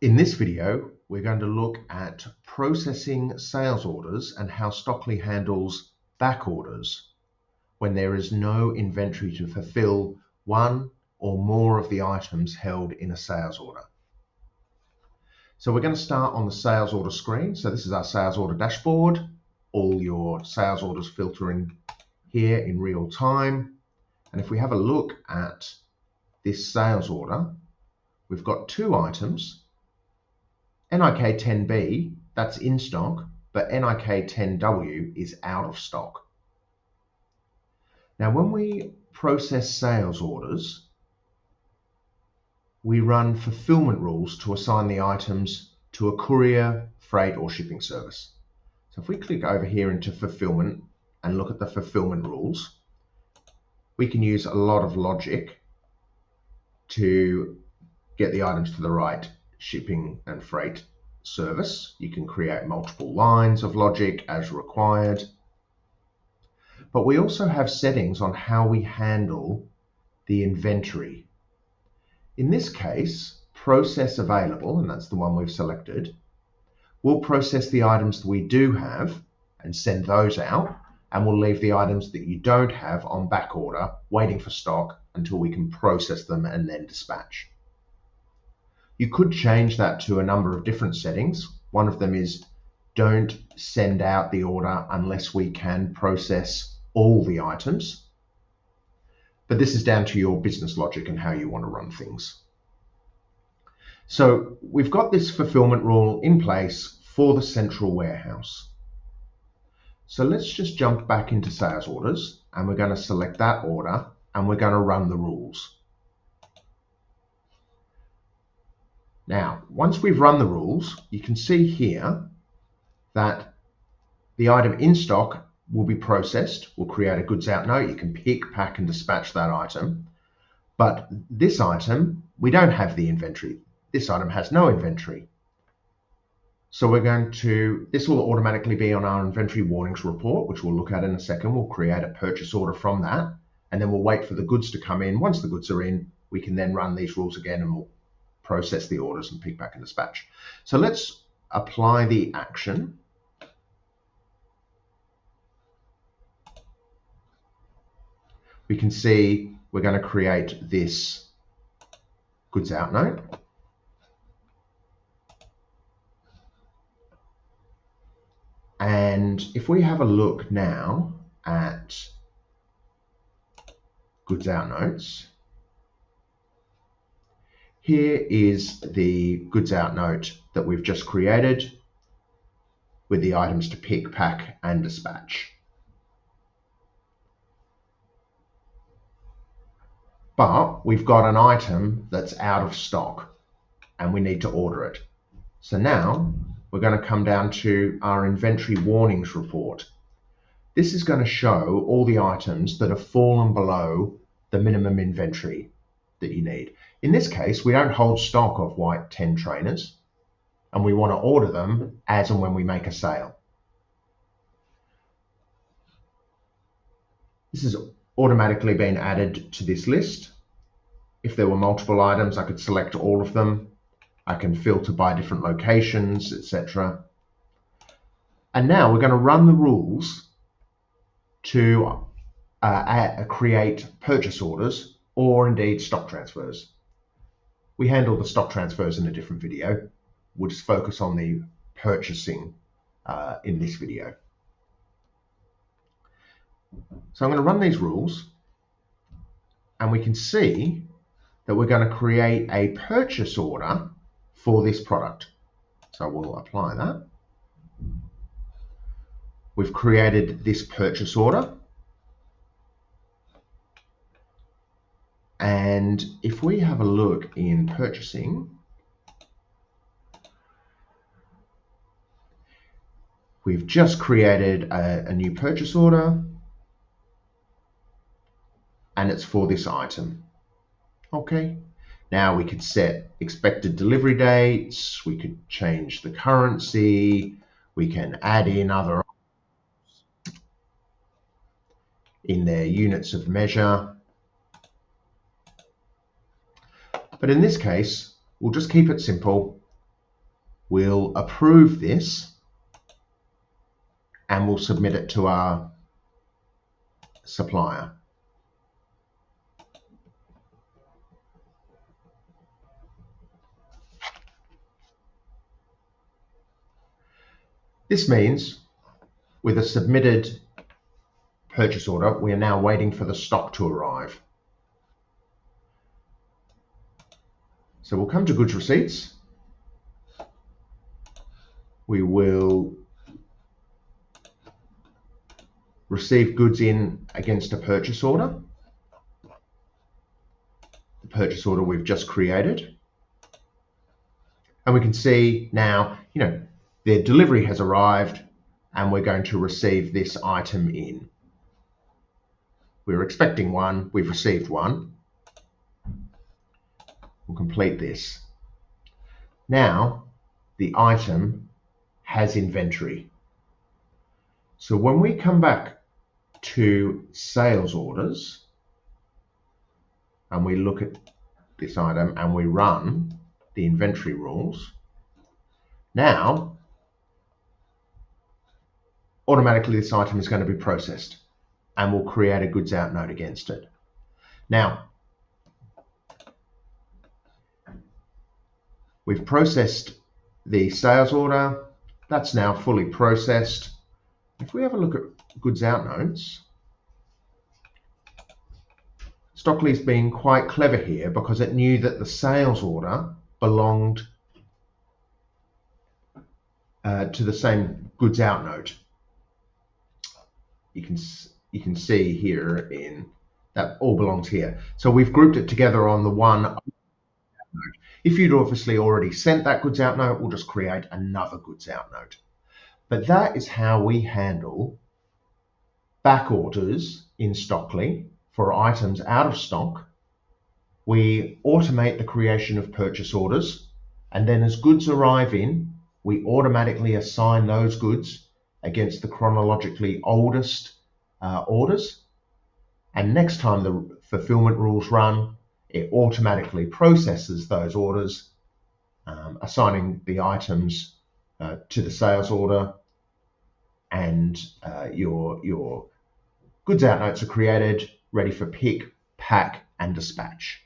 In this video, we're going to look at processing sales orders and how Stok.ly handles back orders when there is no inventory to fulfill one or more of the items held in a sales order. So we're going to start on the sales order screen. So this is our sales order dashboard. All your sales orders filtering here in real time. And if we have a look at this sales order, we've got two items. NIK 10B, that's in stock, but NIK 10W is out of stock. Now, when we process sales orders, we run fulfillment rules to assign the items to a courier, freight, or shipping service. So if we click over here into fulfillment and look at the fulfillment rules, we can use a lot of logic to get the items to the right shipping and freight service. You can create multiple lines of logic as required. But we also have settings on how we handle the inventory. In this case, process available, and that's the one we've selected, we'll process the items that we do have and send those out, and we'll leave the items that you don't have on back order, waiting for stock until we can process them and then dispatch. You could change that to a number of different settings. One of them is don't send out the order unless we can process all the items. But this is down to your business logic and how you want to run things. So we've got this fulfillment rule in place for the central warehouse. So let's just jump back into sales orders, and we're going to select that order and we're going to run the rules. Now, once we've run the rules, you can see here that the item in stock will be processed. We'll create a goods out note. You can pick, pack, and dispatch that item. But this item, we don't have the inventory. This item has no inventory. So this will automatically be on our inventory warnings report, which we'll look at in a second. We'll create a purchase order from that, and then we'll wait for the goods to come in. Once the goods are in, we can then run these rules again and we'll process the orders and pick, pack, and dispatch. So let's apply the action. We can see we're going to create this goods out note. And if we have a look now at goods out notes, here is the goods out note that we've just created with the items to pick, pack, and dispatch. But we've got an item that's out of stock and we need to order it. So now we're going to come down to our inventory warnings report. This is going to show all the items that have fallen below the minimum inventory that you need. In this case, we don't hold stock of white 10 trainers, and we want to order them as and when we make a sale. This has automatically been added to this list. If there were multiple items, I could select all of them. I can filter by different locations, etc. And now we're going to run the rules to create purchase orders or indeed stock transfers. We handle the stock transfers in a different video. We'll just focus on the purchasing in this video. So I'm going to run these rules, and we can see that we're going to create a purchase order for this product. So we'll apply that. We've created this purchase order. And if we have a look in purchasing, we've just created a new purchase order, and it's for this item. Okay. Now we could set expected delivery dates, we could change the currency, we can add in other in their units of measure. But in this case, we'll just keep it simple We'll approve this and we'll submit it to our supplier. This means with a submitted purchase order, we are now waiting for the stock to arrive. So we'll come to goods receipts. We will receive goods in against a purchase order. The purchase order we've just created. And we can see now, their delivery has arrived and we're going to receive this item in. We were expecting one, we've received one. We'll complete this. Now, the item has inventory. So when we come back to sales orders and we look at this item and we run the inventory rules, now automatically this item is going to be processed and we'll create a goods out note against it. Now, we've processed the sales order. That's now fully processed. If we have a look at goods out notes, Stok.ly is being quite clever here because it knew that the sales order belonged to the same goods out note. You can see here in that all belongs here. So we've grouped it together on the one note. If you'd obviously already sent that goods out note, we'll just create another goods out note. But that is how we handle back orders in Stok.ly for items out of stock. We automate the creation of purchase orders, and then as goods arrive in, we automatically assign those goods against the chronologically oldest orders. And next time the fulfillment rules run, it automatically processes those orders, assigning the items to the sales order, and your goods out notes are created, ready for pick, pack, and dispatch.